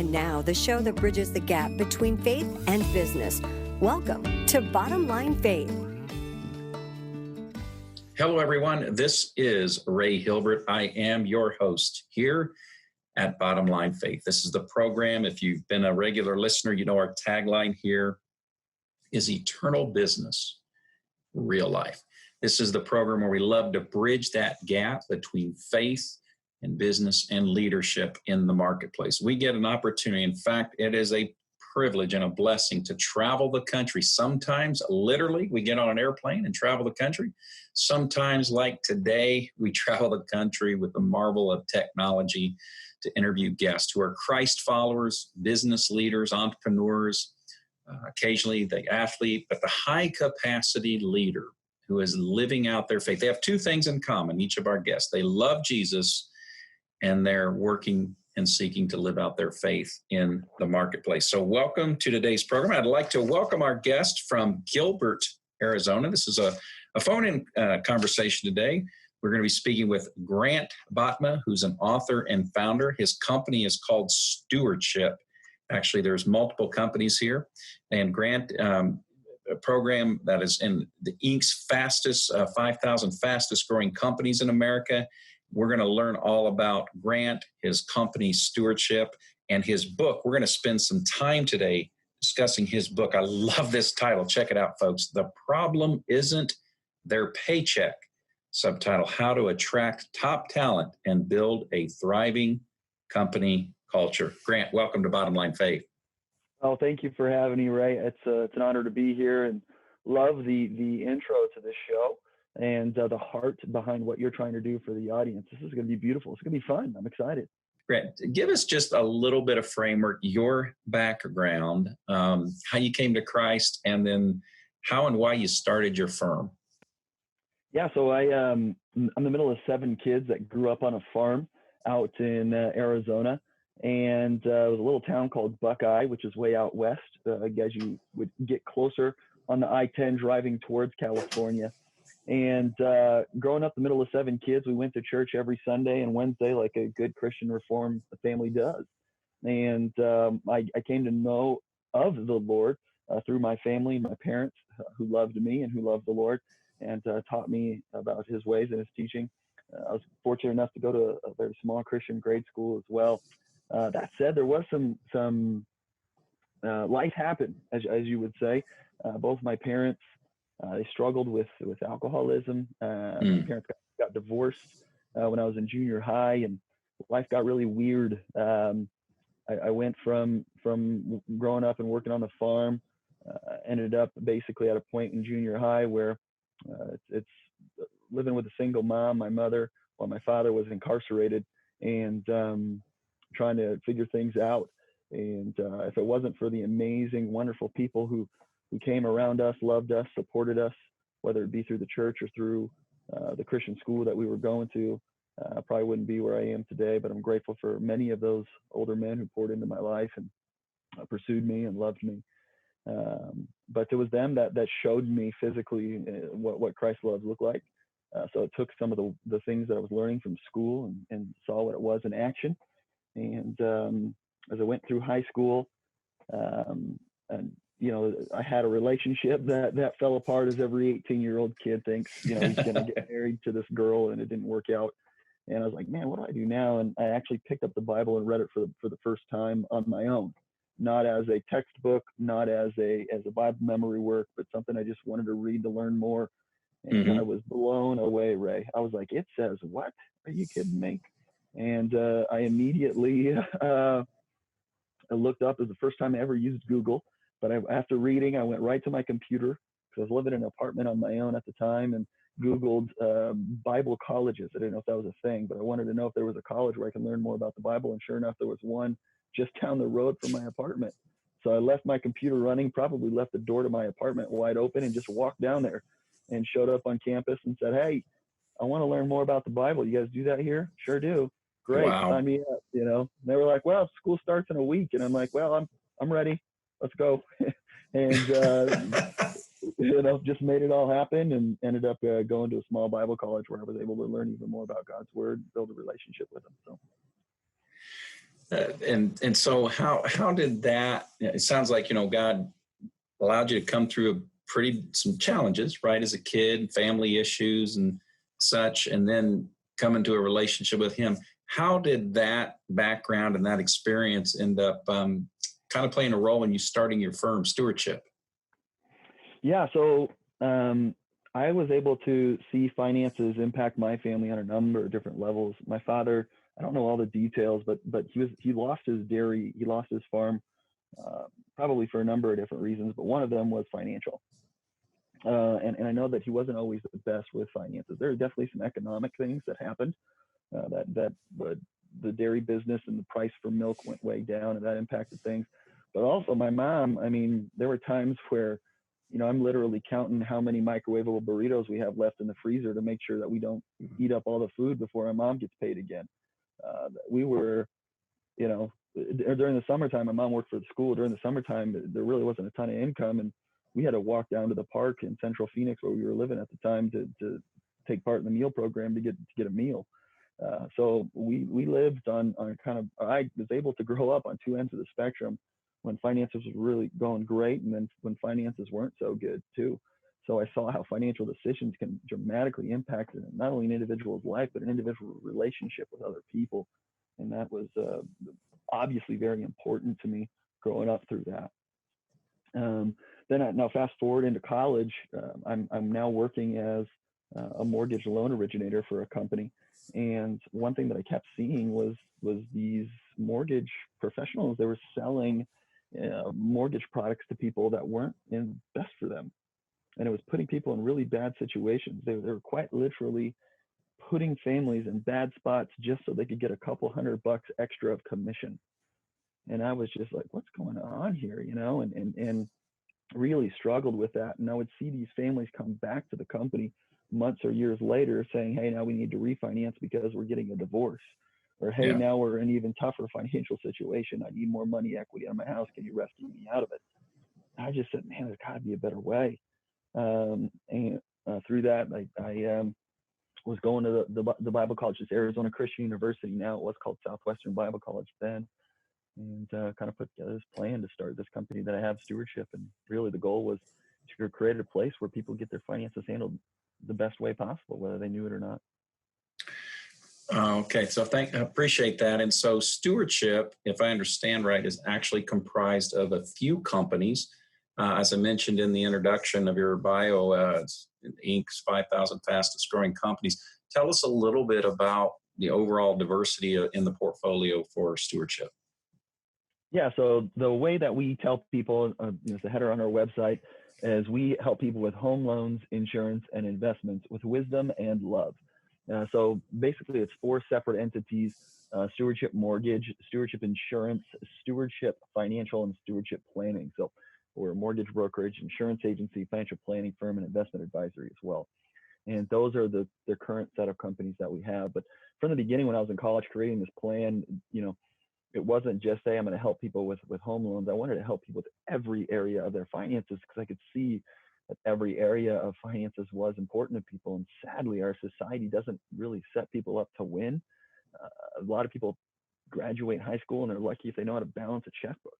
And now, the show that bridges the gap between faith and business. Welcome to Bottom Line Faith. Hello, everyone. This is Ray Hilbert. I am your host here at Bottom Line Faith. This is the program. If you've been a regular listener, you know our tagline here is eternal business, real life. This is the program where we love to bridge that gap between faith and business and leadership in the marketplace. We get an opportunity. In fact, it is a privilege and a blessing to travel the country. Sometimes, literally, we get on an airplane and travel the country. Sometimes, like today, we travel the country with the marvel of technology to interview guests who are Christ followers, business leaders, entrepreneurs, occasionally the athlete, but the high-capacity leader who is living out their faith. They have two things in common, each of our guests. They love Jesus, and they're working and seeking to live out their faith in the marketplace. So welcome to today's program. I'd like to welcome our guest from Gilbert, Arizona. This is a phone-in conversation today. We're going to be speaking with Grant Botma, who's an author and founder. His company is called Stewardship. Actually, there's multiple companies here. And Grant, a program that is in the Inc.'s 5,000 fastest growing companies in America. We're going to learn all about Grant, his company Stewardship, and his book. We're going to spend some time today discussing his book. I love this title. Check it out, folks. The Problem Isn't Their Paycheck. Subtitle, How to Attract Top Talent and Build a Thriving Company Culture. Grant, welcome to Bottom Line Faith. Oh, thank you for having me, Ray. It's an honor to be here, and love the intro to this show and the heart behind what you're trying to do for the audience. This is going to be beautiful. It's going to be fun. I'm excited. Grant, give us just a little bit of framework, your background, how you came to Christ, and then how and why you started your firm. Yeah, so I'm the middle of 7 kids that grew up on a farm out in Arizona. And it was a little town called Buckeye, which is way out west, as you would get closer on the I-10 driving towards California. And growing up the middle of 7 kids, we went to church every Sunday and Wednesday like a good Christian Reformed family does. And I came to know of the Lord through my family, my parents who loved me and who loved the Lord and taught me about his ways and his teaching. I was fortunate enough to go to a very small Christian grade school as well. That said, there was some life happened, as you would say. Both my parents, they struggled with alcoholism. My parents got divorced when I was in junior high, and life got really weird. I went from growing up and working on the farm, ended up basically at a point in junior high where it's living with a single mom, my mother, while my father was incarcerated, and trying to figure things out. And if it wasn't for the amazing, wonderful people who came around us, loved us, supported us, whether it be through the church or through the Christian school that we were going to, I probably wouldn't be where I am today. But I'm grateful for many of those older men who poured into my life and pursued me and loved me. But it was them that showed me physically what Christ's love looked like. So it took some of the things that I was learning from school and saw what it was in action. And as I went through high school, and I had a relationship that fell apart, as every 18-year-old kid thinks. He's going to get married to this girl, and it didn't work out. And I was like, man, what do I do now? And I actually picked up the Bible and read it for the first time on my own, not as a textbook, not as a Bible memory work, but something I just wanted to read to learn more. And I was blown away, Ray. I was like, it says what? Are you kidding me? And I immediately I looked up. It was the first time I ever used Google. But after reading, I went right to my computer because I was living in an apartment on my own at the time, and Googled Bible colleges. I didn't know if that was a thing, but I wanted to know if there was a college where I could learn more about the Bible. And sure enough, there was one just down the road from my apartment. So I left my computer running, probably left the door to my apartment wide open, and just walked down there and showed up on campus and said, hey, I want to learn more about the Bible. You guys do that here? Sure do. Great. Wow. Sign me up. They were like, well, school starts in a week. And I'm like, well, I'm ready. Let's go. And, just made it all happen and ended up going to a small Bible college where I was able to learn even more about God's word, build a relationship with him. So And so how did that? It sounds like God allowed you to come through some challenges, right, as a kid, family issues and such, and then come into a relationship with Him. How did that background and that experience end up kind of playing a role in you starting your firm, Stewardship? Yeah, so I was able to see finances impact my family on a number of different levels. My father, I don't know all the details, but he lost his dairy, he lost his farm, probably for a number of different reasons, but one of them was financial. And I know that he wasn't always the best with finances. There are definitely some economic things that happened. The dairy business and the price for milk went way down, and that impacted things. But also my mom, I mean, there were times where, I'm literally counting how many microwavable burritos we have left in the freezer to make sure that we don't eat up all the food before my mom gets paid again. We were, during the summertime, my mom worked for the school. During the summertime, there really wasn't a ton of income, and we had to walk down to the park in Central Phoenix where we were living at the time to take part in the meal program to get a meal. So we lived on kind of, I was able to grow up on two ends of the spectrum, when finances was really going great, and then when finances weren't so good too. So I saw how financial decisions can dramatically impact not only an individual's life, but an individual relationship with other people. And that was obviously very important to me growing up through that. Now fast forward into college, I'm now working as a mortgage loan originator for a company. And one thing that I kept seeing was these mortgage professionals. They were selling mortgage products to people that weren't best for them, and it was putting people in really bad situations. They were quite literally putting families in bad spots just so they could get a couple $100 extra of commission. And I was just like, what's going on here, and really struggled with that. And I would see these families come back to the company months or years later saying, hey, now we need to refinance because we're getting a divorce. Or, hey, Yeah. Now we're in an even tougher financial situation. I need more money equity on my house. Can you rescue me out of it? I just said, man, there's got to be a better way. And through that, I was going to the Bible college. It's Arizona Christian University now. It was called Southwestern Bible College then. And kind of put together this plan to start this company that I have, Stewardship. And really the goal was to create a place where people get their finances handled the best way possible, whether they knew it or not. Okay, so I appreciate that. And so Stewardship, if I understand right, is actually comprised of a few companies. As I mentioned in the introduction of your bio, Inc.'s 5,000 fastest growing companies. Tell us a little bit about the overall diversity in the portfolio for Stewardship. Yeah, so the way that we tell people, it's the header on our website, is we help people with home loans, insurance, and investments with wisdom and love. So basically, it's four separate entities: Stewardship Mortgage, Stewardship Insurance, Stewardship Financial, and Stewardship Planning. So we're a mortgage brokerage, insurance agency, financial planning firm, and investment advisory as well. And those are the current set of companies that we have. But from the beginning, when I was in college creating this plan, it wasn't just, hey, I'm going to help people with home loans. I wanted to help people with every area of their finances, because I could see that every area of finances was important to people. And sadly, our society doesn't really set people up to win. A lot of people graduate high school and they're lucky if they know how to balance a checkbook,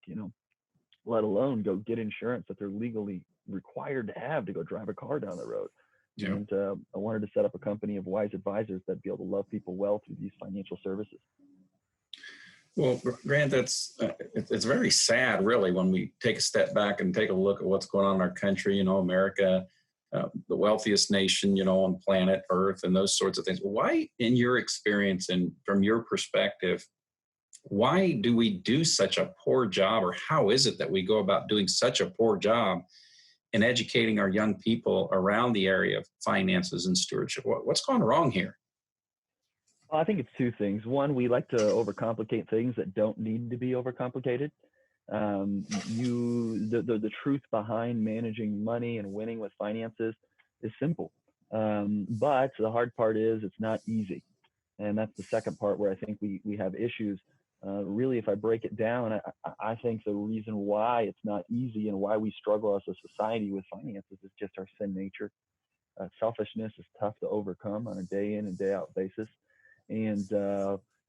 let alone go get insurance that they're legally required to have to go drive a car down the road. Yeah. And I wanted to set up a company of wise advisors that'd be able to love people well through these financial services. Well, Grant, it's very sad, really, when we take a step back and take a look at what's going on in our country. America, the wealthiest nation, on planet Earth, and those sorts of things. Why, in your experience and from your perspective, why do we do such a poor job, or how is it that we go about doing such a poor job in educating our young people around the area of finances and stewardship? What's going wrong here? I think it's two things. One, we like to overcomplicate things that don't need to be overcomplicated. The truth behind managing money and winning with finances is simple. But the hard part is it's not easy. And that's the second part where I think we have issues. Really, if I break it down, I think the reason why it's not easy and why we struggle as a society with finances is just our sin nature. Selfishness is tough to overcome on a day in and day out basis. And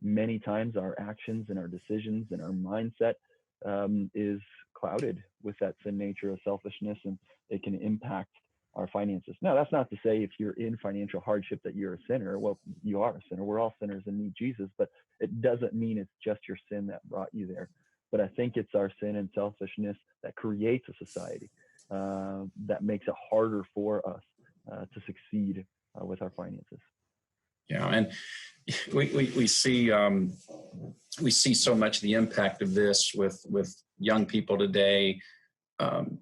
many times our actions and our decisions and our mindset is clouded with that sin nature of selfishness, and it can impact our finances. Now, that's not to say if you're in financial hardship that you're a sinner. Well, you are a sinner. We're all sinners and need Jesus, but it doesn't mean it's just your sin that brought you there. But I think it's our sin and selfishness that creates a society that makes it harder for us to succeed with our finances. Yeah, and we see so much the impact of this with young people today. And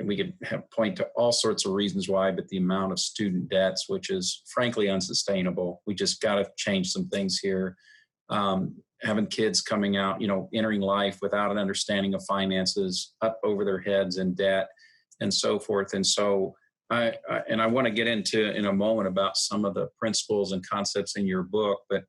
we could point to all sorts of reasons why, but the amount of student debts, which is frankly unsustainable. We just got to change some things here. Having kids coming out, entering life without an understanding of finances, up over their heads in debt, and so forth. And so I want to get into in a moment about some of the principles and concepts in your book, but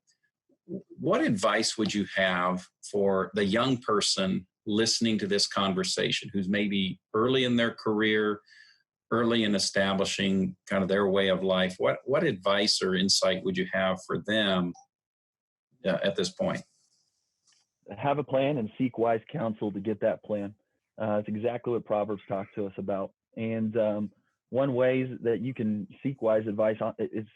what advice would you have for the young person listening to this conversation who's maybe early in their career, early in establishing kind of their way of life? What advice or insight would you have for them at this point? Have a plan and seek wise counsel to get that plan. It's exactly what Proverbs talk to us about. And one way that you can seek wise advice on is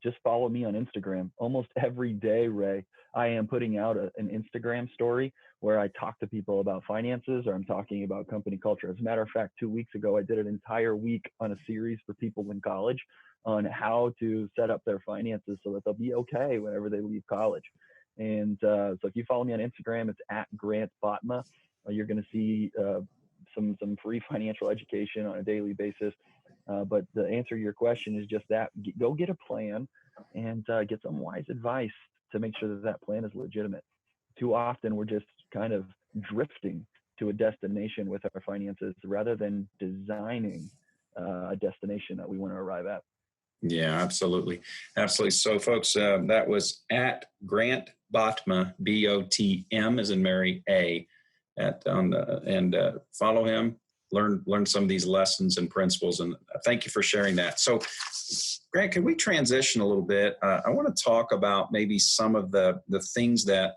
just follow me on Instagram. Almost every day, Ray, I am putting out an Instagram story where I talk to people about finances, or I'm talking about company culture. As a matter of fact, 2 weeks ago, I did an entire week on a series for people in college on how to set up their finances so that they'll be okay whenever they leave college. And so if you follow me on Instagram, it's at Grant Botma. You're going to see some free financial education on a daily basis. But the answer to your question is just that: go get a plan and get some wise advice to make sure that that plan is legitimate. Too often we're just kind of drifting to a destination with our finances rather than designing a destination that we want to arrive at. Yeah, absolutely. Absolutely. So folks, that was at Grant Botma, Botm as in Mary A, and follow him, learn some of these lessons and principles. And thank you for sharing that. So Grant, can we transition a little bit? I want to talk about maybe some of the things that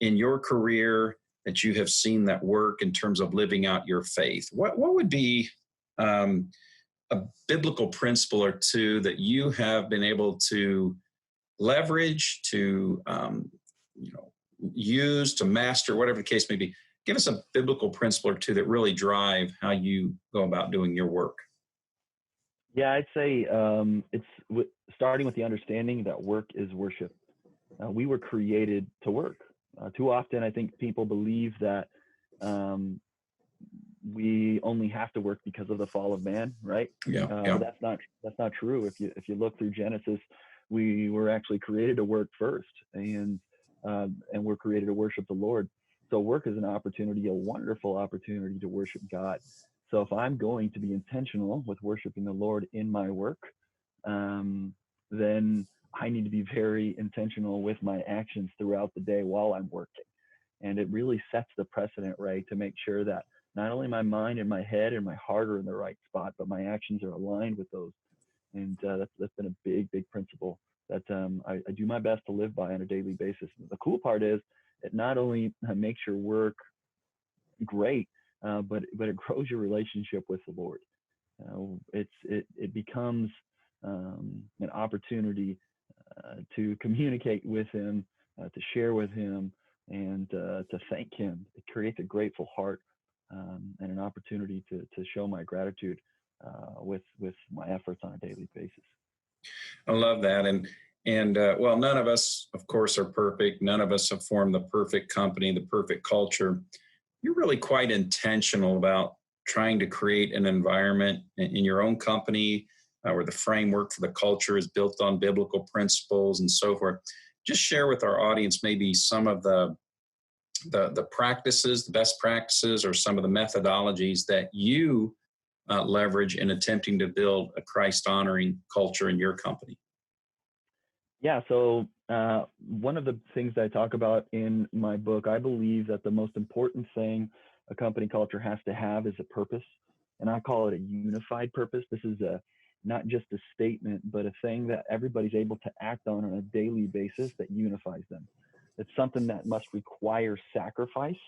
in your career that you have seen that work in terms of living out your faith. What would be a biblical principle or two that you have been able to leverage, to use, to master, whatever the case may be? Give us a biblical principle or two that really drive how you go about doing your work. Yeah, I'd say it's starting with the understanding that work is worship. We were created to work. Too often, I think people believe that we only have to work because of the fall of man, right? Yeah. But that's not true. If you look through Genesis, we were actually created to work first, and we're created to worship the Lord. So work is an opportunity, a wonderful opportunity to worship God. So if I'm going to be intentional with worshiping the Lord in my work, then I need to be very intentional with my actions throughout the day while I'm working. And it really sets the precedent, Ray, to make sure that not only my mind and my head and my heart are in the right spot, but my actions are aligned with those. And that's been a big it that I do my best to live by on a daily basis. The cool part is it not only makes your work great, but it grows your relationship with the Lord. It becomes an opportunity to communicate with Him, to share with Him, and to thank Him. It creates a grateful heart and an opportunity to show my gratitude with my efforts on a daily basis. I love that. And well, none of us, of course, are perfect. None of us have formed the perfect company, the perfect culture. You're really quite intentional about trying to create an environment in your own company where the framework for the culture is built on biblical principles and so forth. Just share with our audience maybe some of the practices, the best practices, or some of the methodologies that you leverage in attempting to build a Christ-honoring culture in your company. Yeah, so one of the things that I talk about in my book, I believe that the most important thing a company culture has to have is a purpose, and I call it a unified purpose. This is not just a statement, but a thing that everybody's able to act on a daily basis that unifies them. It's something that must require sacrifice.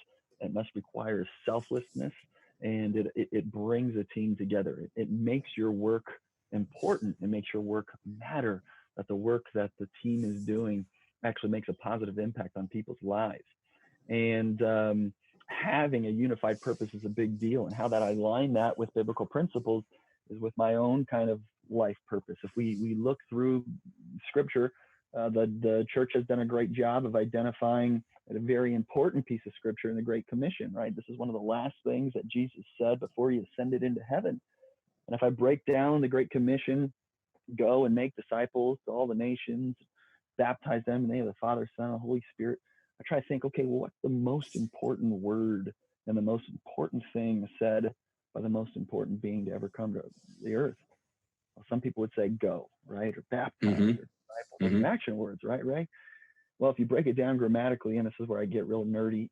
It must require selflessness, and it brings a team together. It makes your work important. It makes your work matter, that the work that the team is doing actually makes a positive impact on people's lives. And having a unified purpose is a big deal. And how that I align that with biblical principles is with my own kind of life purpose. If we look through scripture, the church has done a great job of identifying a very important piece of scripture in the Great Commission, right? This is one of the last things that Jesus said before he ascended into heaven. And if I break down the Great Commission, go and make disciples to all the nations, baptize them in the name of the Father, Son, and Holy Spirit, I try to think, okay, well, what's the most important word and the most important thing said by the most important being to ever come to the earth? Well, some people would say go, right? Or baptize, or disciple. Those are action words, right? Right? Well, if you break it down grammatically, and this is where I get real nerdy,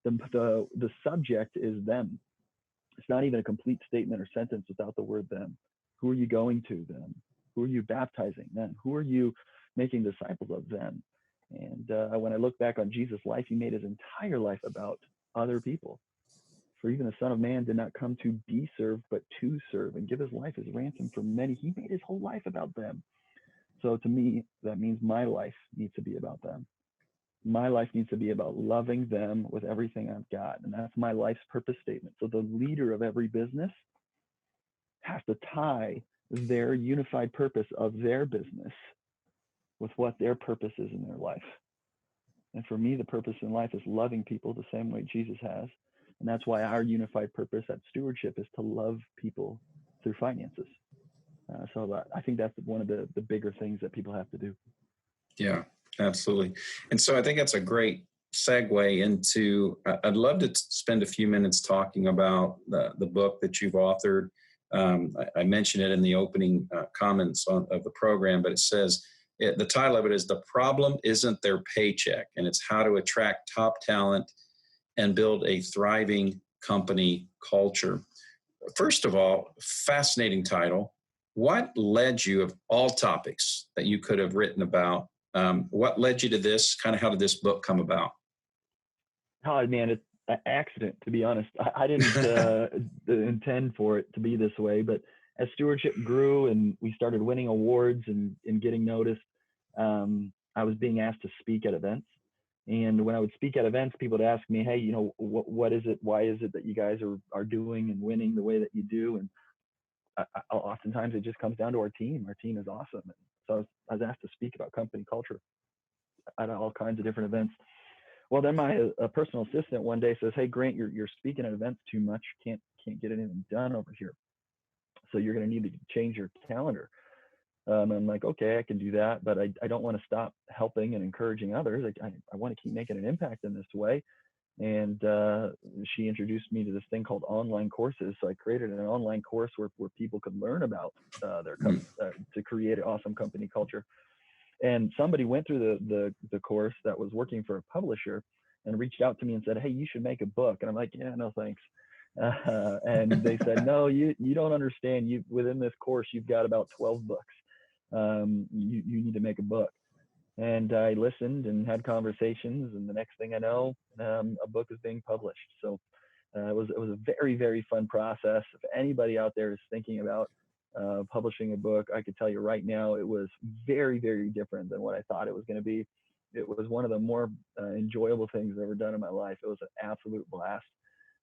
the subject is them. It's not even a complete statement or sentence without the word them. Who are you going to them? Who are you baptizing them? Who are you making disciples of them? And when I look back on Jesus' life, he made his entire life about other people. For even the Son of Man did not come to be served, but to serve and give his life as ransom for many. He made his whole life about them. So to me, that means my life needs to be about them. My life needs to be about loving them with everything I've got. And that's my life's purpose statement. So the leader of every business has to tie their unified purpose of their business with what their purpose is in their life. And for me, the purpose in life is loving people the same way Jesus has. And that's why our unified purpose at Stewardship is to love people through finances. So I think that's one of the bigger things that people have to do. Yeah, absolutely. And so I think that's a great segue into, I'd love to spend a few minutes talking about the book that you've authored. I mentioned it in the opening comments of the program, but it says, the title of it is The Problem Isn't Their Paycheck, and it's how to attract top talent and build a thriving company culture. First of all, fascinating title. What led you, of all topics that you could have written about, what led you to this? Kind of how did this book come about? Oh, man, it's an accident, to be honest. I didn't intend for it to be this way, but as Stewardship grew and we started winning awards and getting noticed, I was being asked to speak at events. And when I would speak at events, people would ask me, hey, you know, what is it? Why is it that you guys are doing and winning the way that you do? And oftentimes it just comes down to our team. Our team is awesome. And so I was asked to speak about company culture at all kinds of different events. Well, then my personal assistant one day says, hey, Grant, you're speaking at events too much. Can't get anything done over here. So you're going to need to change your calendar. I'm like, okay, I can do that, but I don't want to stop helping and encouraging others. I want to keep making an impact in this way. And she introduced me to this thing called online courses. So I created an online course where people could learn about their to create an awesome company culture. And somebody went through the course that was working for a publisher and reached out to me and said, hey, you should make a book. And I'm like, yeah, no, thanks. And they said, no, you don't understand. Within this course, you've got about 12 books. You need to make a book. And I listened and had conversations, and the next thing I know, a book is being published. So it was a very, very fun process. If anybody out there is thinking about publishing a book, I could tell you right now, it was very, very different than what I thought it was going to be. It was one of the more enjoyable things I've ever done in my life. It was an absolute blast.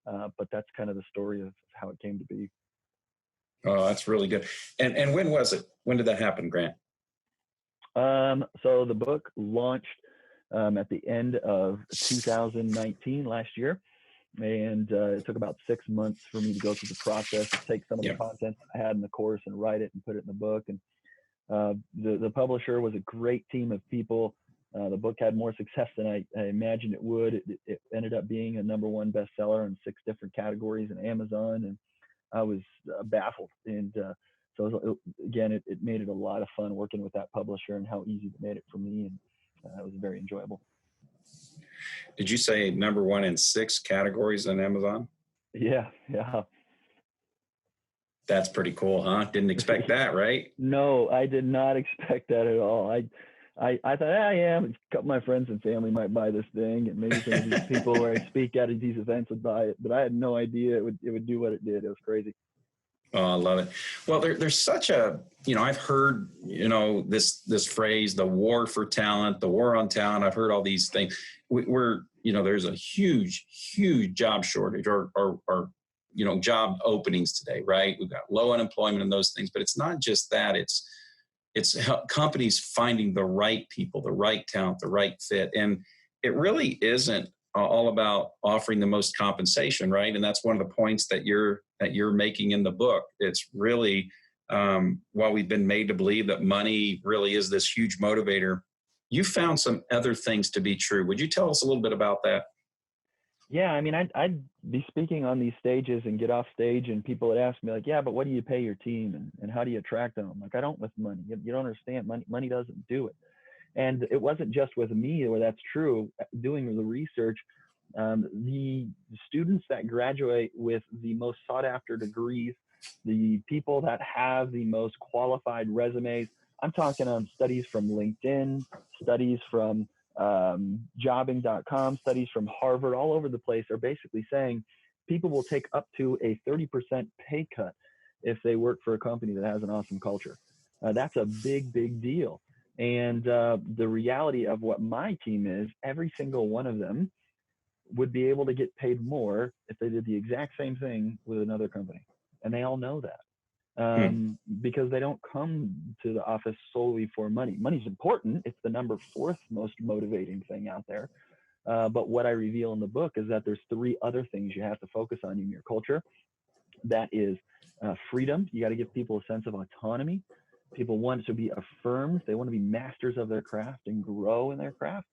But that's kind of the story of how it came to be. Oh, that's really good. And when was it? When did that happen, Grant? So the book launched at the end of 2019, last year. And it took about 6 months for me to go through the process, to take some of the content I had in the course and write it and put it in the book. And the publisher was a great team of people. The book had more success than I imagined it would. It ended up being a #1 bestseller in 6 different categories in Amazon. And I was baffled. And so again, it made it a lot of fun working with that publisher and how easy it made it for me. And it was very enjoyable. Did you say #1 in 6 categories on Amazon? Yeah. That's pretty cool, huh? Didn't expect that, right? No, I did not expect that at all. I thought, yeah, a couple of my friends and family might buy this thing, and maybe some of these people where I speak at these events would buy it, but I had no idea it would do what it did. It was crazy. Oh, I love it. Well, there's such a, I've heard, this phrase, the war for talent, the war on talent. I've heard all these things. We're, there's a huge, huge job shortage or job openings today, right? We've got low unemployment and those things, but it's not just that. It's companies finding the right people, the right talent, the right fit. And it really isn't all about offering the most compensation, right? And that's one of the points that you're making in the book. It's really, while we've been made to believe that money really is this huge motivator, you found some other things to be true. Would you tell us a little bit about that? Yeah, I mean, I'd be speaking on these stages and get off stage, and people would ask me like, yeah, but what do you pay your team, and how do you attract them? I'm like, I don't with money. You don't understand. Money doesn't do it. And it wasn't just with me where that's true. Doing the research, the students that graduate with the most sought after degrees, the people that have the most qualified resumes, I'm talking studies from LinkedIn, studies from jobbing.com, studies from Harvard, all over the place are basically saying people will take up to a 30% pay cut if they work for a company that has an awesome culture. That's a big, big deal. And the reality of what my team is, every single one of them would be able to get paid more if they did the exact same thing with another company. And they all know that. Because they don't come to the office solely for money. Money's important. It's the number 4th most motivating thing out there. But what I reveal in the book is that there's 3 other things you have to focus on in your culture. That is freedom. You got to give people a sense of autonomy. People want to be affirmed. They want to be masters of their craft and grow in their craft.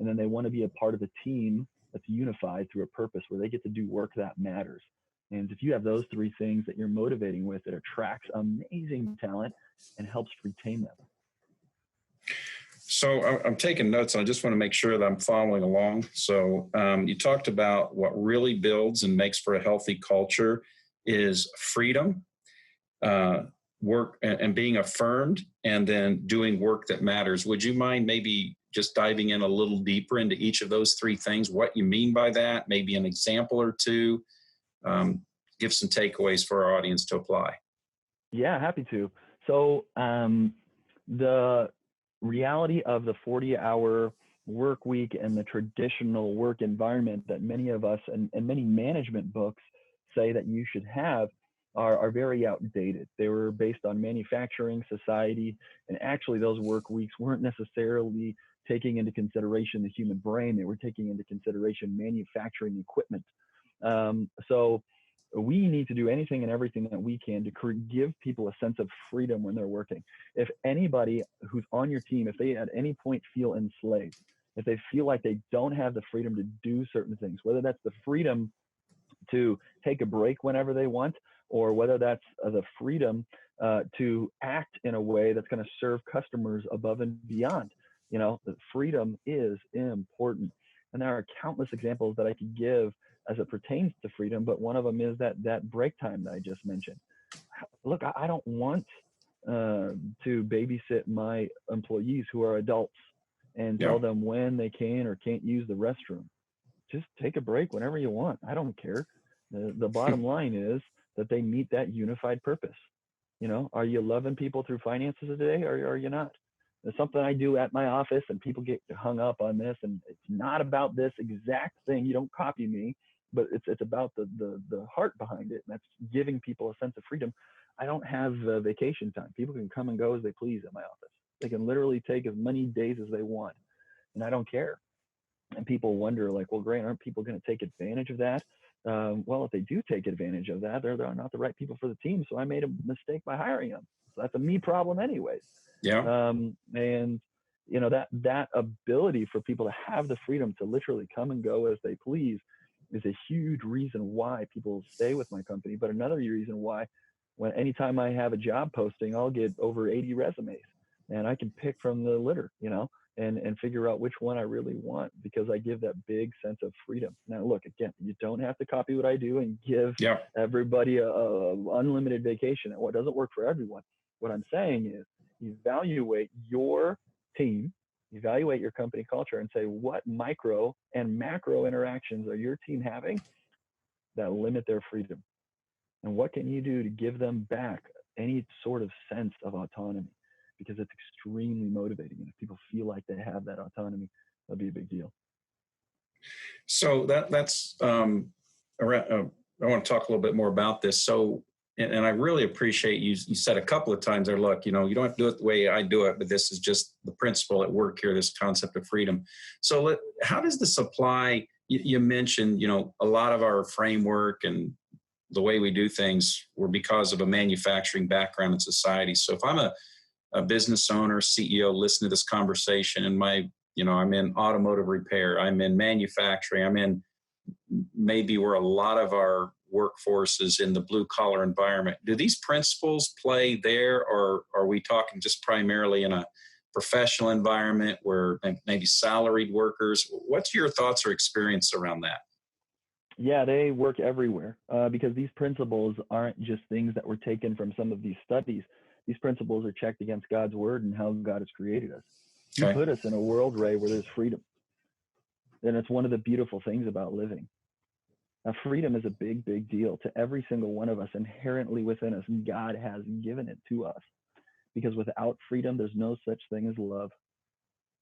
And then they want to be a part of a team that's unified through a purpose where they get to do work that matters. And if you have those 3 things that you're motivating with, it attracts amazing talent and helps retain them. So I'm taking notes. I just want to make sure that I'm following along. So you talked about what really builds and makes for a healthy culture is freedom, work, and being affirmed, and then doing work that matters. Would you mind maybe just diving in a little deeper into each of those 3 things, what you mean by that, maybe an example or 2? Give some takeaways for our audience to apply. Yeah, happy to. So the reality of the 40-hour work week and the traditional work environment that many of us and many management books say that you should have are very outdated. They were based on manufacturing society, and actually those work weeks weren't necessarily taking into consideration the human brain. They were taking into consideration manufacturing equipment. So we need to do anything and everything that we can to give people a sense of freedom when they're working. If anybody who's on your team, if they at any point feel enslaved, if they feel like they don't have the freedom to do certain things, whether that's the freedom to take a break whenever they want, or whether that's the freedom to act in a way that's going to serve customers above and beyond, freedom is important. And there are countless examples that I could give as it pertains to freedom, but one of them is that break time that I just mentioned. Look, I don't want to babysit my employees who are adults and tell them when they can or can't use the restroom. Just take a break whenever you want. I don't care. The bottom line is that they meet that unified purpose. Are you loving people through finances today, or are you not? It's something I do at my office, and people get hung up on this, and it's not about this exact thing. You don't copy me, but it's about the heart behind it, and that's giving people a sense of freedom. I don't have vacation time. People can come and go as they please at my office. They can literally take as many days as they want, and I don't care. And people wonder, like, well, Grant, aren't people going to take advantage of that? Well, if they do take advantage of that, they're not the right people for the team. So I made a mistake by hiring them. So that's a me problem anyways. Yeah. And that ability for people to have the freedom to literally come and go as they please is a huge reason why people stay with my company. But another reason why, anytime I have a job posting, I'll get over 80 resumes, and I can pick from the litter. and figure out which one I really want, because I give that big sense of freedom. Now, look, again, you don't have to copy what I do and give Yeah. everybody a unlimited vacation. What doesn't work for everyone. What I'm saying is evaluate your team, evaluate your company culture, and say, what micro and macro interactions are your team having that limit their freedom? And what can you do to give them back any sort of sense of autonomy? Because it's extremely motivating. And if people feel like they have that autonomy, that'll be a big deal. So that's around, I want to talk a little bit more about this. So, and I really appreciate you said a couple of times there, look, you don't have to do it the way I do it, but this is just the principle at work here, this concept of freedom. So how does this apply? You mentioned, a lot of our framework and the way we do things were because of a manufacturing background in society. So if I'm a business owner, CEO, listen to this conversation, and I'm in automotive repair, I'm in manufacturing, I'm in maybe where a lot of our workforce is in the blue collar environment. Do these principles play there, or are we talking just primarily in a professional environment where maybe salaried workers? What's your thoughts or experience around that? Yeah, they work everywhere because these principles aren't just things that were taken from some of these studies. These principles are checked against God's word and how God has created us. He put us in a world, Ray, where there's freedom. And it's one of the beautiful things about living. Now, freedom is a big, big deal to every single one of us, inherently within us. God has given it to us, because without freedom, there's no such thing as love.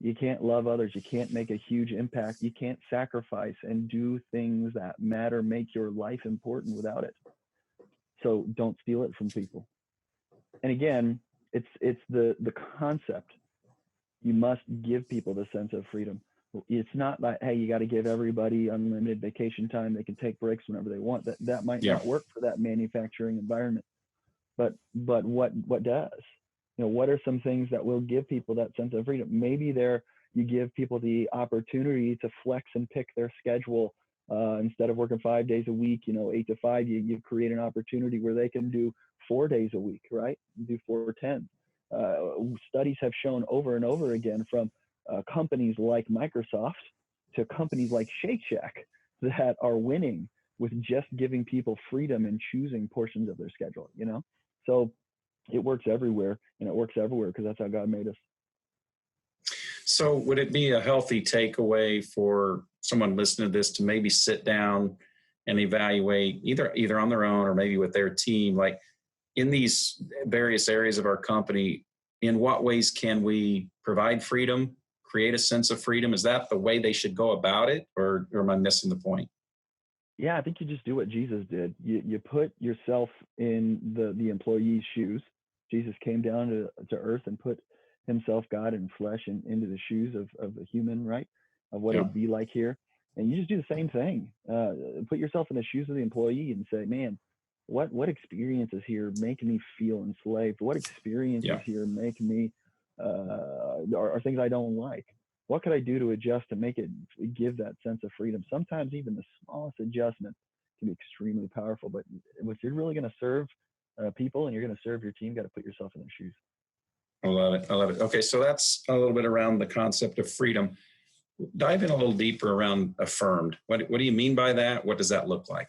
You can't love others. You can't make a huge impact. You can't sacrifice and do things that matter, make your life important without it. So don't steal it from people. And again, it's the concept. You must give people the sense of freedom. It's not like, hey, you got to give everybody unlimited vacation time. They can take breaks whenever they want. That might not work for that manufacturing environment. But what does? What are some things that will give people that sense of freedom? Maybe you give people the opportunity to flex and pick their schedule. Instead of working 5 days a week, 8 to 5, you create an opportunity where they can do 4 days a week, right? Do 4/10. Studies have shown over and over again, from companies like Microsoft to companies like Shake Shack, that are winning with just giving people freedom and choosing portions of their schedule, So it works everywhere, and it works everywhere because that's how God made us. So would it be a healthy takeaway for someone listening to this to maybe sit down and evaluate either on their own or maybe with their team, like in these various areas of our company, in what ways can we provide freedom, create a sense of freedom? Is that the way they should go about it, or am I missing the point? Yeah, I think you just do what Jesus did. You put yourself in the employee's shoes. Jesus came down to earth and put himself, God in flesh, and into the shoes of the human, right? Of what it'd be like here. And you just do the same thing. Put yourself in the shoes of the employee and say, man, what experiences here make me feel enslaved? What experiences here make me are things I don't like? What could I do to adjust to make it give that sense of freedom? Sometimes even the smallest adjustment can be extremely powerful. But if you're really going to serve people and you're going to serve your team, you got to put yourself in their shoes. I love it. Okay, so that's a little bit around the concept of freedom. Dive in a little deeper around affirmed. What do you mean by that? What does that look like?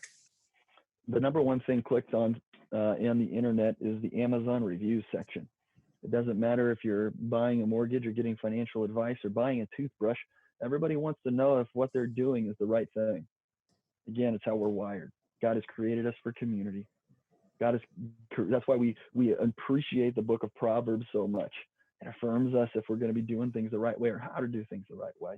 The number one thing clicked on the internet is the Amazon reviews section. It doesn't matter if you're buying a mortgage or getting financial advice or buying a toothbrush. Everybody wants to know if what they're doing is the right thing. Again, it's how we're wired. God has created us for community. That's why we appreciate the book of Proverbs so much. It affirms us if we're going to be doing things the right way or how to do things the right way.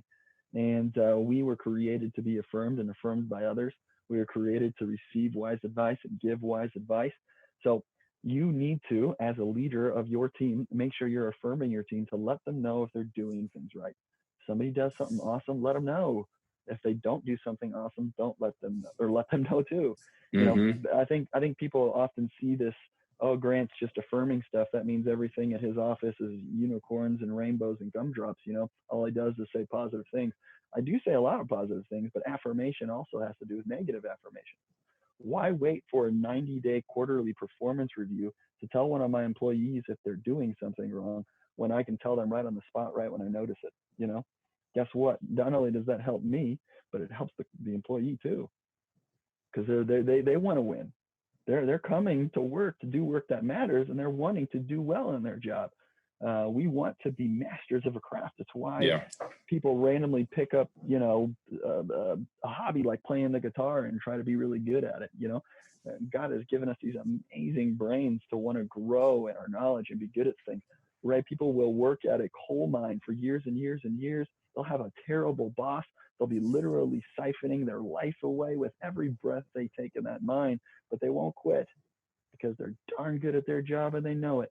And we were created to be affirmed and affirmed by others. We were created to receive wise advice and give wise advice. So you need to, as a leader of your team, make sure you're affirming your team to let them know if they're doing things right. If somebody does something awesome, let them know. If they don't do something awesome, don't let them know, or let them know too. I think people often see this, oh, Grant's just affirming stuff. That means everything at his office is unicorns and rainbows and gumdrops. All he does is say positive things. I do say a lot of positive things, but affirmation also has to do with negative affirmation. Why wait for a 90-day quarterly performance review to tell one of my employees if they're doing something wrong when I can tell them right on the spot, right when I notice it, guess what? Not only does that help me, but it helps the employee too, because they want to win. They're coming to work to do work that matters, and they're wanting to do well in their job. We want to be masters of a craft. It's why people randomly pick up, a hobby like playing the guitar and try to be really good at it. God has given us these amazing brains to want to grow in our knowledge and be good at things. Right? People will work at a coal mine for years and years and years. They'll have a terrible boss. They'll be literally siphoning their life away with every breath they take in that mine, but they won't quit because they're darn good at their job and they know it.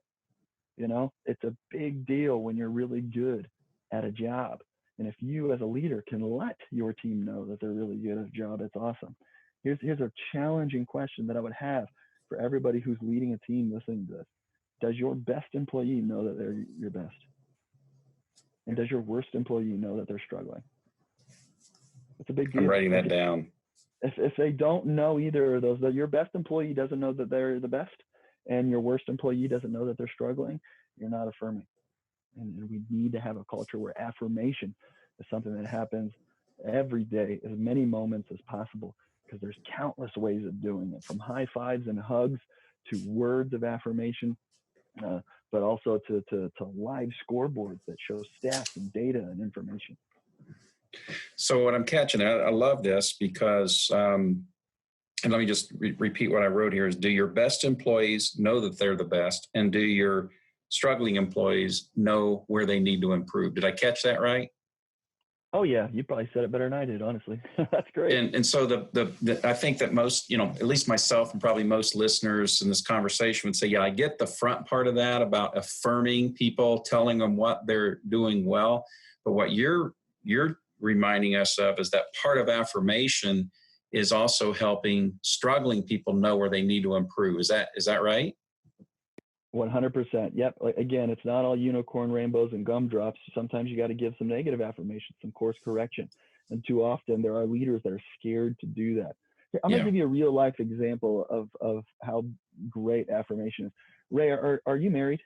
It's a big deal when you're really good at a job. And if you as a leader can let your team know that they're really good at a job, it's awesome. Here's a challenging question that I would have for everybody who's leading a team listening to this. Does your best employee know that they're your best? And does your worst employee know that they're struggling? It's a big deal. I'm writing that down. If they don't know either of those, that your best employee doesn't know that they're the best, and your worst employee doesn't know that they're struggling, you're not affirming. And we need to have a culture where affirmation is something that happens every day, as many moments as possible, because there's countless ways of doing it, from high fives and hugs to words of affirmation, but also to live scoreboards that show stats and data and information. So what I'm catching, I love this because, and let me just repeat what I wrote here, is do your best employees know that they're the best? And do your struggling employees know where they need to improve? Did I catch that right? Oh yeah, you probably said it better than I did, honestly. That's great. And so the I think that most, at least myself and probably most listeners in this conversation would say, yeah, I get the front part of that about affirming people, telling them what they're doing well. But what you're reminding us of is that part of affirmation is also helping struggling people know where they need to improve. Is that right? 100%. Yep. Again, it's not all unicorn rainbows and gumdrops. Sometimes you got to give some negative affirmation, some course correction. And too often there are leaders that are scared to do that. I'm going to give you a real life example of how great affirmation is. Ray, are you married?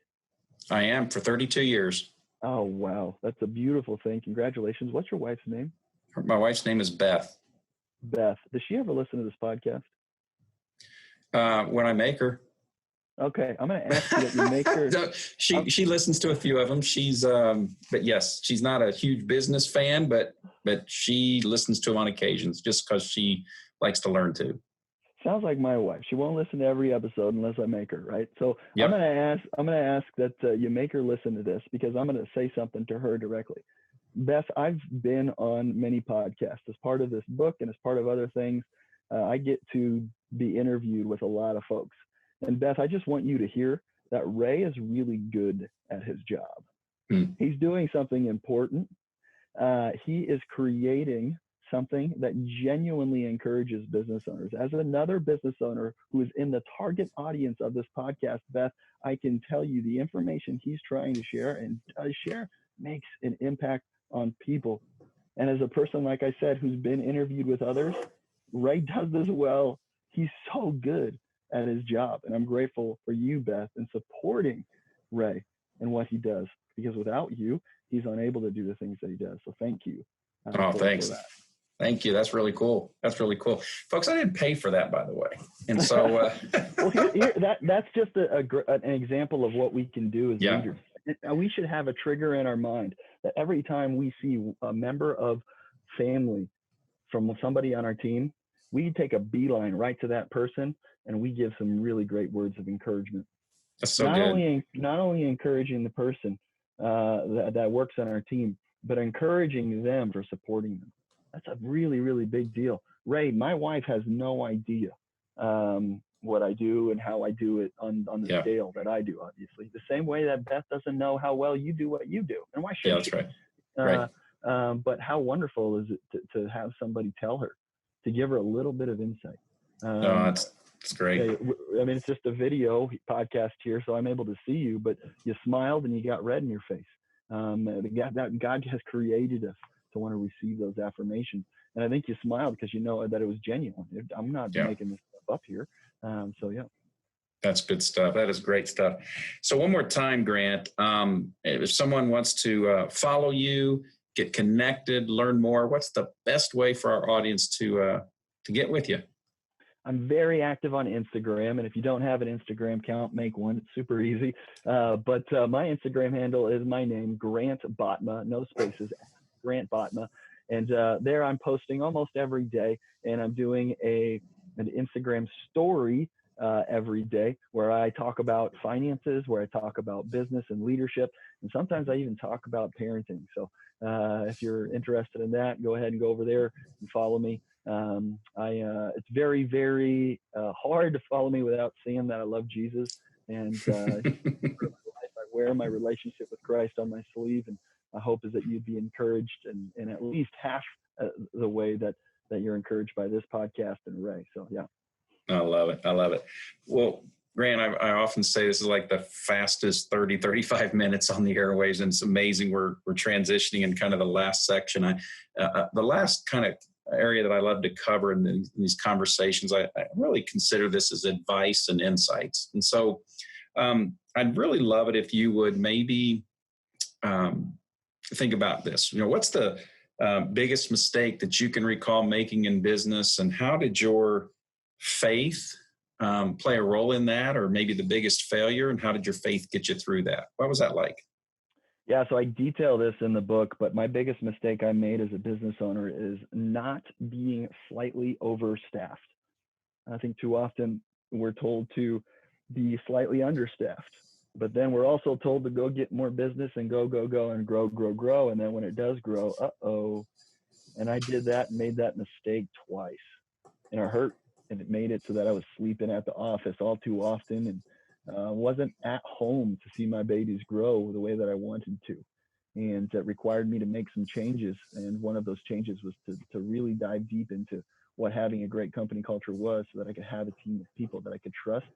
I am, for 32 years. Oh, wow. That's a beautiful thing. Congratulations. What's your wife's name? My wife's name is Beth. Beth. Does she ever listen to this podcast? When I make her. Okay, I'm going to ask you that you make her. She listens to a few of them. But yes, she's not a huge business fan, but she listens to them on occasions just because she likes to learn too. Sounds like my wife. She won't listen to every episode unless I make her, right? So yep. I'm going to ask that you make her listen to this, because I'm going to say something to her directly. Beth, I've been on many podcasts as part of this book and as part of other things. I get to be interviewed with a lot of folks. And Beth, I just want you to hear that Ray is really good at his job. He's doing something important. He is creating something that genuinely encourages business owners. As another business owner who is in the target audience of this podcast, Beth, I can tell you the information he's trying to share and does share makes an impact on people. And as a person, like I said, who's been interviewed with others, Ray does this well. He's so good at his job. And I'm grateful for you, Beth, in supporting Ray and what he does, because without you, he's unable to do the things that he does. So thank you. Thanks. Thank you. That's really cool. Folks, I didn't pay for that, by the way. And so well, that's just an example of what we can do as leaders. We should have a trigger in our mind that every time we see a member of family from somebody on our team, we take a beeline right to that person and we give some really great words of encouragement. That's so good. Not only encouraging the person that works on our team, but encouraging them for supporting them. That's a really, really big deal. Ray, my wife has no idea what I do and how I do it on the scale that I do, obviously. The same way that Beth doesn't know how well you do what you do. And why should that's right. Right. But how wonderful is it to have somebody tell her, to give her a little bit of insight. It's great. I mean, it's just a video podcast here, so I'm able to see you, but you smiled and you got red in your face. God has created us to want to receive those affirmations. And I think you smiled because you know that it was genuine. I'm not making this stuff up here. So yeah. That's good stuff. That is great stuff. So one more time, Grant, if someone wants to follow you, get connected, learn more, what's the best way for our audience to get with you? I'm very active on Instagram, and if you don't have an Instagram account, make one. It's super easy. But my Instagram handle is my name, Grant Botma, no spaces, Grant Botma. And there I'm posting almost every day, and I'm doing an Instagram story every day where I talk about finances, where I talk about business and leadership, and sometimes I even talk about parenting. So if you're interested in that, go ahead and go over there and follow me. It's very, very hard to follow me without seeing that I love Jesus, and I wear my relationship with Christ on my sleeve, and my hope is that you'd be encouraged in at least half the way that you're encouraged by this podcast and Ray. So yeah. I love it. I love it. Well, Grant, I often say this is like the fastest 30, 35 minutes on the airwaves, and it's amazing. We're transitioning in kind of the last section. The last kind of area that I love to cover in these conversations, I really consider this as advice and insights. And so I'd really love it if you would maybe think about this. What's the biggest mistake that you can recall making in business, and how did your faith play a role in that, or maybe the biggest failure, and how did your faith get you through that? What was that like? Yeah, so I detail this in the book, but my biggest mistake I made as a business owner is not being slightly overstaffed. I think too often we're told to be slightly understaffed, but then we're also told to go get more business and go and grow. And then when it does grow, and I did that and made that mistake twice, and it hurt. And it made it so that I was sleeping at the office all too often, and wasn't at home to see my babies grow the way that I wanted to. And that required me to make some changes. And one of those changes was to really dive deep into what having a great company culture was, so that I could have a team of people that I could trust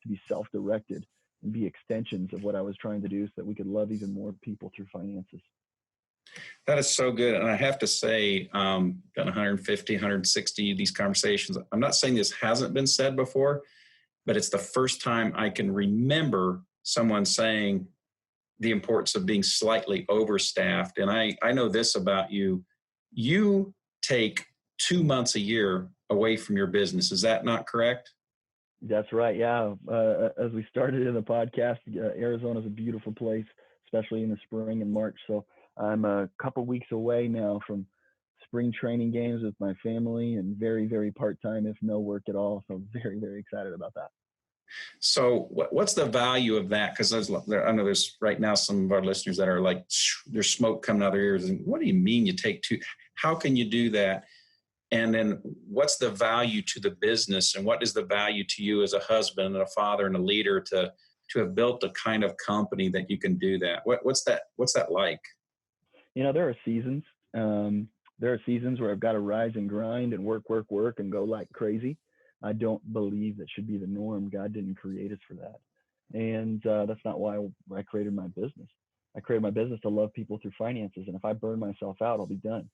to be self-directed and be extensions of what I was trying to do, so that we could love even more people through finances. That is so good. And I have to say, done 150, 160 of these conversations. I'm not saying this hasn't been said before, but it's the first time I can remember someone saying the importance of being slightly overstaffed. And I know this about you. You take 2 months a year away from your business. Is that not correct? That's right. Yeah. As we started in the podcast, Arizona is a beautiful place, especially in the spring and March. So I'm a couple weeks away now from spring training games with my family, and very, very part-time, if no work at all. So I'm very, very excited about that. So what's the value of that? Because I know there's right now some of our listeners that are like, there's smoke coming out of their ears. And what do you mean you take two? How can you do that? And then what's the value to the business, and what is the value to you as a husband and a father and a leader to have built a kind of company that you can do that? What's that like? There are seasons. There are seasons where I've got to rise and grind and work and go like crazy. I don't believe that should be the norm. God didn't create us for that. And that's not why I created my business. I created my business to love people through finances. And if I burn myself out, I'll be done.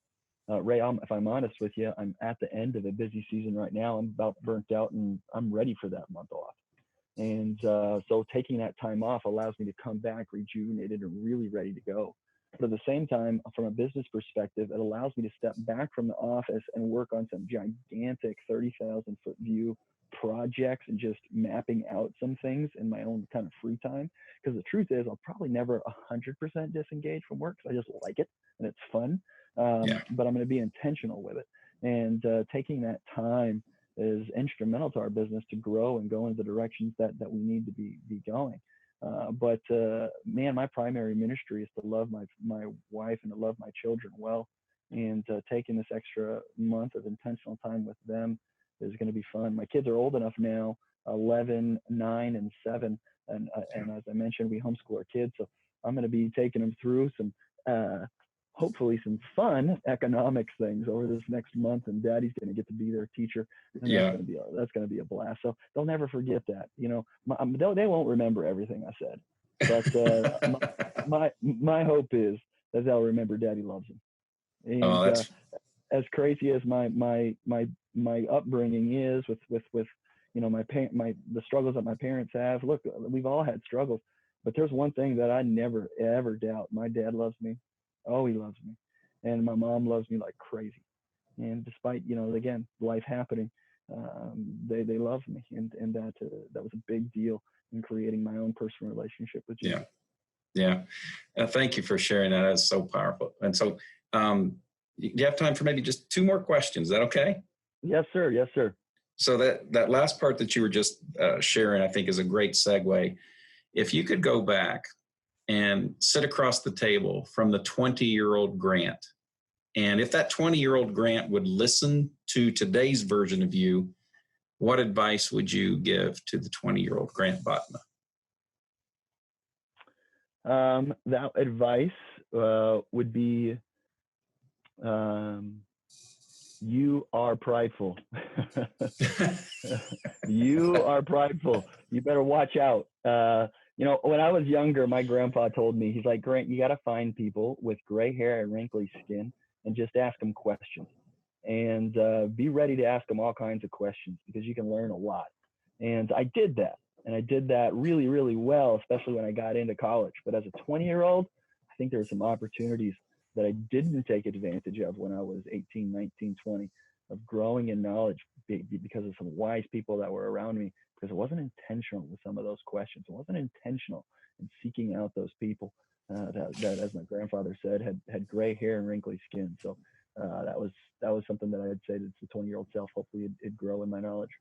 Ray, if I'm honest with you, I'm at the end of a busy season right now. I'm about burnt out, and I'm ready for that month off. And so taking that time off allows me to come back rejuvenated and really ready to go. But at the same time, from a business perspective, it allows me to step back from the office and work on some gigantic 30,000 foot view projects and just mapping out some things in my own kind of free time. Because the truth is, I'll probably never 100% disengage from work, because I just like it and it's fun. But I'm going to be intentional with it. And taking that time is instrumental to our business to grow and go in the directions that we need to be going. But man, my primary ministry is to love my wife and to love my children well. And taking this extra month of intentional time with them is going to be fun. My kids are old enough now, 11, 9, and 7. And as I mentioned, we homeschool our kids. So I'm going to be taking them through some, hopefully some fun economics things over this next month. And Daddy's going to get to be their teacher. And that's going to be a blast. So they'll never forget that. They won't remember everything I said. But my hope is that they'll remember Daddy loves them. And as crazy as my upbringing is with the struggles that my parents have. Look, we've all had struggles, but there's one thing that I never ever doubt. My dad loves me. Oh, he loves me. And my mom loves me like crazy. And despite, again, life happening, they love me. And that was a big deal in creating my own personal relationship with Jesus. Yeah. Thank you for sharing that. That's so powerful. And so, do you have time for maybe just two more questions? Is that okay? Yes, sir. Yes, sir. So that last part that you were just sharing, I think, is a great segue. If you could go back and sit across the table from the 20-year-old Grant, and if that 20-year-old Grant would listen to today's version of you, what advice would you give to the 20-year-old Grant Botna? That advice would be, you are prideful. You are prideful. You better watch out. When I was younger, my grandpa told me, he's like, Grant, you got to find people with gray hair and wrinkly skin and just ask them questions. And be ready to ask them all kinds of questions because you can learn a lot. And I did that. And I did that really, really well, especially when I got into college. But as a 20-year-old, I think there were some opportunities that I didn't take advantage of when I was 18, 19, 20, of growing in knowledge because of some wise people that were around me, because it wasn't intentional with some of those questions. It wasn't intentional in seeking out those people that, as my grandfather said, had gray hair and wrinkly skin. So that was something that I'd say to the 20-year-old self. Hopefully it'd grow in my knowledge.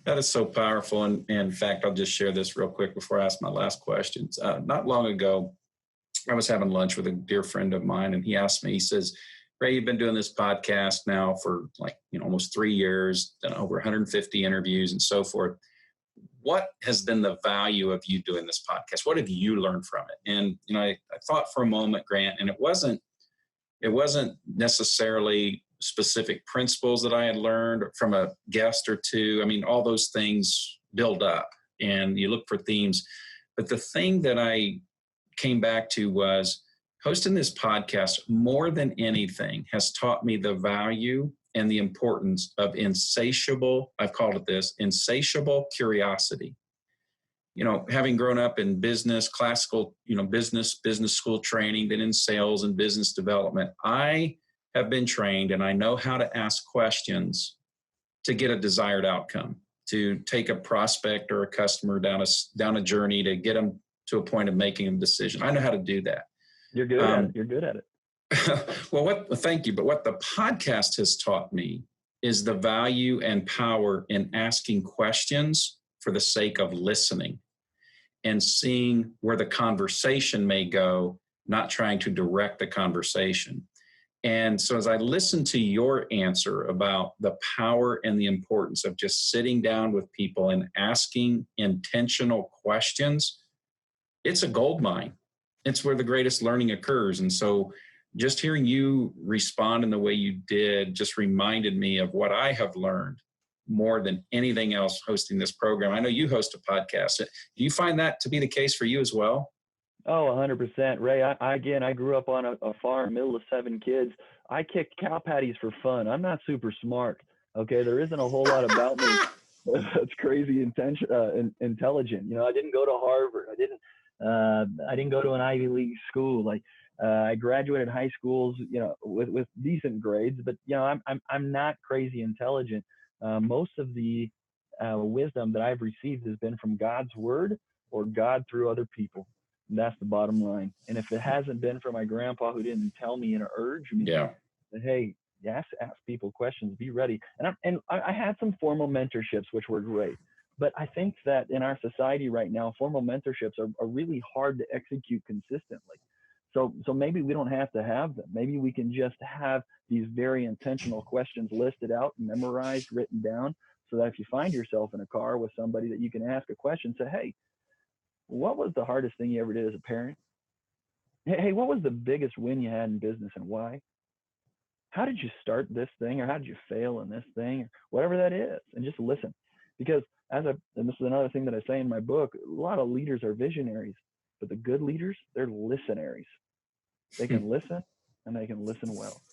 That is so powerful. And in fact, I'll just share this real quick before I ask my last questions. Not long ago, I was having lunch with a dear friend of mine, and he asked me, he says, Ray, you've been doing this podcast now for almost 3 years, done over 150 interviews and so forth. What has been the value of you doing this podcast? What have you learned from it? And, I thought for a moment, Grant, and it wasn't necessarily specific principles that I had learned from a guest or two. I mean, all those things build up and you look for themes. But the thing that I came back to was hosting this podcast more than anything has taught me the value and the importance of I've called it this, insatiable curiosity. Having grown up in business, classical, business school training, been in sales and business development, I have been trained and I know how to ask questions to get a desired outcome, to take a prospect or a customer down a journey to get them to a point of making a decision. I know how to do that. You're good at it. You're good at it. Well, thank you. But what the podcast has taught me is the value and power in asking questions for the sake of listening and seeing where the conversation may go, not trying to direct the conversation. And so as I listen to your answer about the power and the importance of just sitting down with people and asking intentional questions, it's a gold mine. It's where the greatest learning occurs. And so just hearing you respond in the way you did just reminded me of what I have learned more than anything else hosting this program. I know you host a podcast. Do you find that to be the case for you as well? Oh, 100%. Ray, I grew up on a farm, middle of 7 kids. I kicked cow patties for fun. I'm not super smart. Okay. There isn't a whole lot about me that's crazy intelligent. I didn't go to Harvard. I didn't go to an Ivy League school. I graduated high schools, with decent grades, but I'm not crazy intelligent. Most of the wisdom that I've received has been from God's word or God through other people. And that's the bottom line. And if it hasn't been for my grandpa, who didn't tell me and urge me, that, hey, ask people questions, be ready. And I had some formal mentorships, which were great. But I think that in our society right now, formal mentorships are really hard to execute consistently. So maybe we don't have to have them. Maybe we can just have these very intentional questions listed out, memorized, written down, so that if you find yourself in a car with somebody that you can ask a question, say, hey, what was the hardest thing you ever did as a parent? Hey, what was the biggest win you had in business and why? How did you start this thing, or how did you fail in this thing, or whatever that is? And just listen. Because and this is another thing that I say in my book, a lot of leaders are visionaries, but the good leaders, they're listenaries. They can listen, and they can listen well.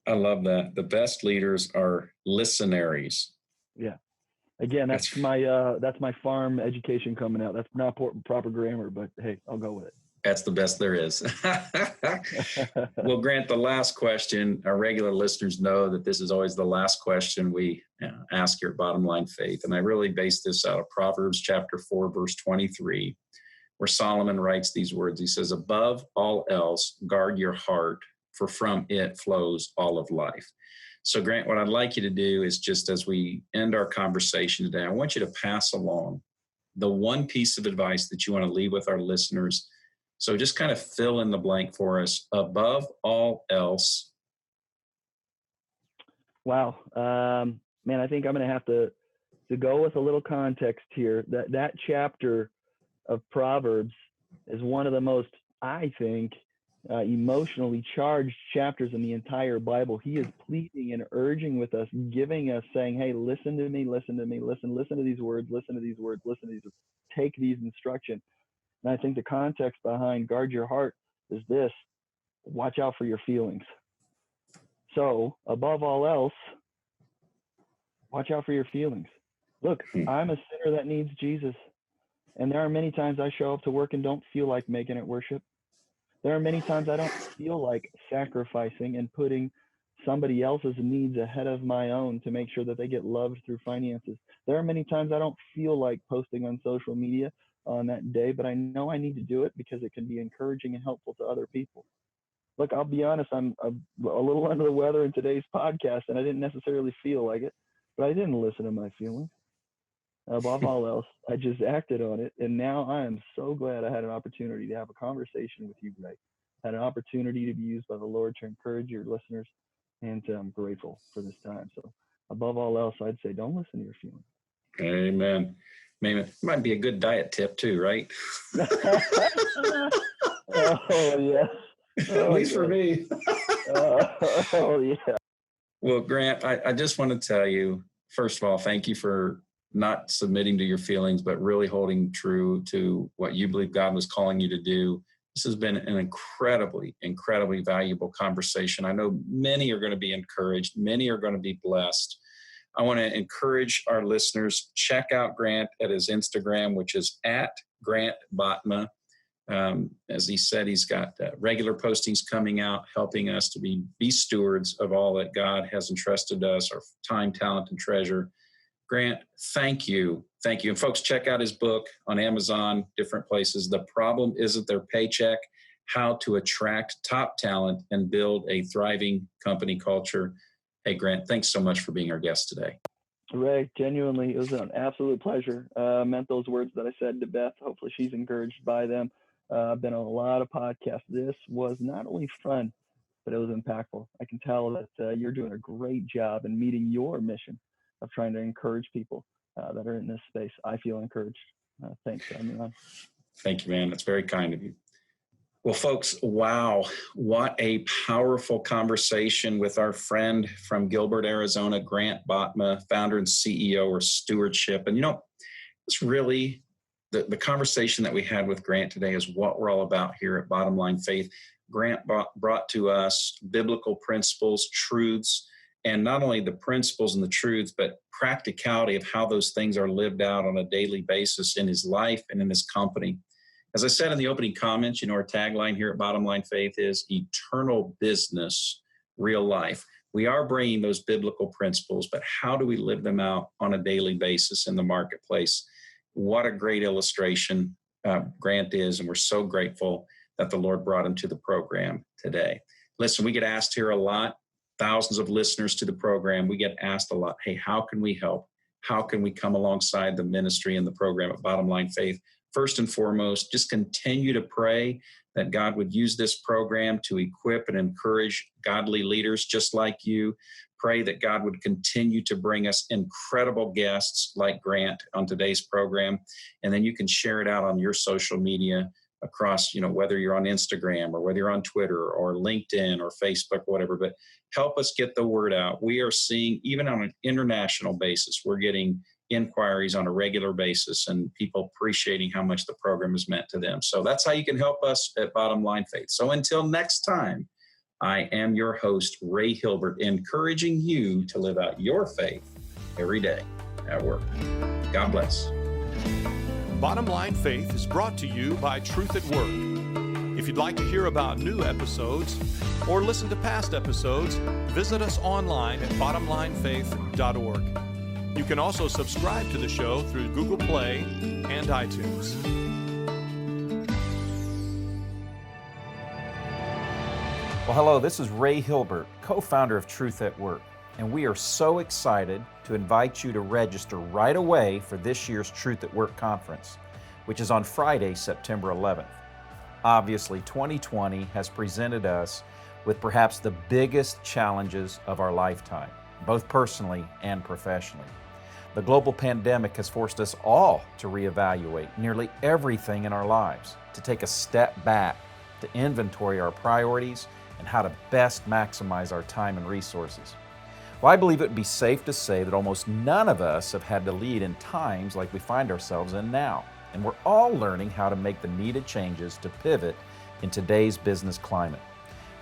I love that. The best leaders are listenaries. Yeah. Again, that's my farm education coming out. That's not proper grammar, but hey, I'll go with it. That's the best there is. Well, Grant, the last question, our regular listeners know that this is always the last question we ask here at Bottom Line Faith. And I really base this out of Proverbs chapter 4, verse 23, where Solomon writes these words. He says, above all else, guard your heart, for from it flows all of life. So, Grant, what I'd like you to do is just as we end our conversation today, I want you to pass along the one piece of advice that you want to leave with our listeners. So just kind of fill in the blank for us. Above all else. Wow. Man, I think I'm going to have to go with a little context here. That chapter of Proverbs is one of the most, I think, emotionally charged chapters in the entire Bible. He is pleading and urging with us, giving us, saying, hey, listen to me, listen to me, listen to these words, listen to these words, listen to these words, take these instructions. And I think the context behind guard your heart is this: watch out for your feelings. So above all else, watch out for your feelings. Look, I'm a sinner that needs Jesus. And there are many times I show up to work and don't feel like making it worship. There are many times I don't feel like sacrificing and putting somebody else's needs ahead of my own to make sure that they get loved through finances. There are many times I don't feel like posting on social media on that day, but I know I need to do it because it can be encouraging and helpful to other people. Look, I'll be honest, I'm a little under the weather in today's podcast, and I didn't necessarily feel like it, but I didn't listen to my feelings. Above all else, I just acted on it, and now I am so glad I had an opportunity to have a conversation with you, Greg. Had an opportunity to be used by the Lord to encourage your listeners, and I'm grateful for this time. So above all else, I'd say don't listen to your feelings. Amen. Maybe it might be a good diet tip too, right? Oh, yes. At least for me. Oh, yeah. Well, Grant, I just want to tell you, first of all, thank you for not submitting to your feelings, but really holding true to what you believe God was calling you to do. This has been an incredibly, incredibly valuable conversation. I know many are going to be encouraged. Many are going to be blessed. I want to encourage our listeners, check out Grant at his Instagram, which is at Grant Botma. As he said, he's got regular postings coming out, helping us to be stewards of all that God has entrusted us, our time, talent, and treasure. Grant, thank you. Thank you. And folks, check out his book on Amazon, different places. The Problem Isn't Their Paycheck: How to Attract Top Talent and Build a Thriving Company Culture. Hey, Grant, thanks so much for being our guest today. Ray, genuinely, it was an absolute pleasure. Meant those words that I said to Beth. Hopefully she's encouraged by them. I've been on a lot of podcasts. This was not only fun, but it was impactful. I can tell that you're doing a great job in meeting your mission of trying to encourage people that are in this space. I feel encouraged. Thanks for having me on. Thank you, man. That's very kind of you. Well, folks, wow, what a powerful conversation with our friend from Gilbert, Arizona, Grant Botma, founder and CEO of Stewardship. And, it's really the conversation that we had with Grant today is what we're all about here at Bottom Line Faith. Grant brought to us biblical principles, truths, and not only the principles and the truths, but practicality of how those things are lived out on a daily basis in his life and in his company. As I said in the opening comments, our tagline here at Bottom Line Faith is eternal business, real life. We are bringing those biblical principles, but how do we live them out on a daily basis in the marketplace? What a great illustration Grant is, and we're so grateful that the Lord brought him to the program today. Listen, we get asked here a lot, thousands of listeners to the program. We get asked a lot, hey, how can we help? How can we come alongside the ministry and the program at Bottom Line Faith? First and foremost, just continue to pray that God would use this program to equip and encourage godly leaders just like you. Pray that God would continue to bring us incredible guests like Grant on today's program. And then you can share it out on your social media across, whether you're on Instagram or whether you're on Twitter or LinkedIn or Facebook, whatever, but help us get the word out. We are seeing, even on an international basis, we're getting inquiries on a regular basis and people appreciating how much the program has meant to them. So that's how you can help us at Bottom Line Faith. So until next time, I am your host, Ray Hilbert, encouraging you to live out your faith every day. at work. God bless. Bottom Line Faith is brought to you by Truth at Work. If you'd like to hear about new episodes or listen to past episodes, visit us online at bottomlinefaith.org. You can also subscribe to the show through Google Play and iTunes. Well, hello, this is Ray Hilbert, co-founder of Truth at Work, and we are so excited to invite you to register right away for this year's Truth at Work conference, which is on Friday, September 11th. Obviously, 2020 has presented us with perhaps the biggest challenges of our lifetime, both personally and professionally. The global pandemic has forced us all to reevaluate nearly everything in our lives, to take a step back, to inventory our priorities, and how to best maximize our time and resources. Well, I believe it would be safe to say that almost none of us have had to lead in times like we find ourselves in now, and we're all learning how to make the needed changes to pivot in today's business climate.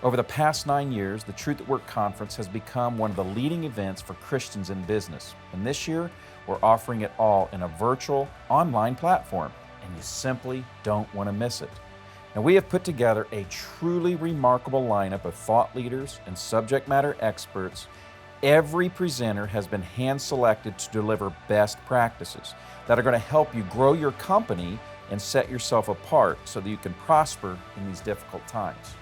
Over the past 9 years, the Truth at Work Conference has become one of the leading events for Christians in business, and this year we're offering it all in a virtual, online platform, and you simply don't want to miss it. Now, we have put together a truly remarkable lineup of thought leaders and subject matter experts. Every presenter has been hand-selected to deliver best practices that are going to help you grow your company and set yourself apart so that you can prosper in these difficult times.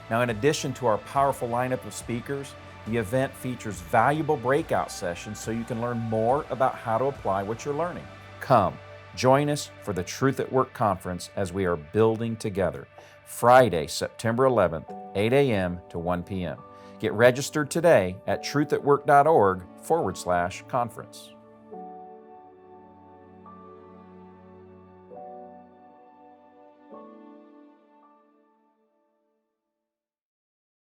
Now, in addition to our powerful lineup of speakers, the event features valuable breakout sessions so you can learn more about how to apply what you're learning. Come. Join us for the Truth at Work Conference as we are building together. Friday, September 11th, 8 a.m. to 1 p.m. Get registered today at truthatwork.org/conference.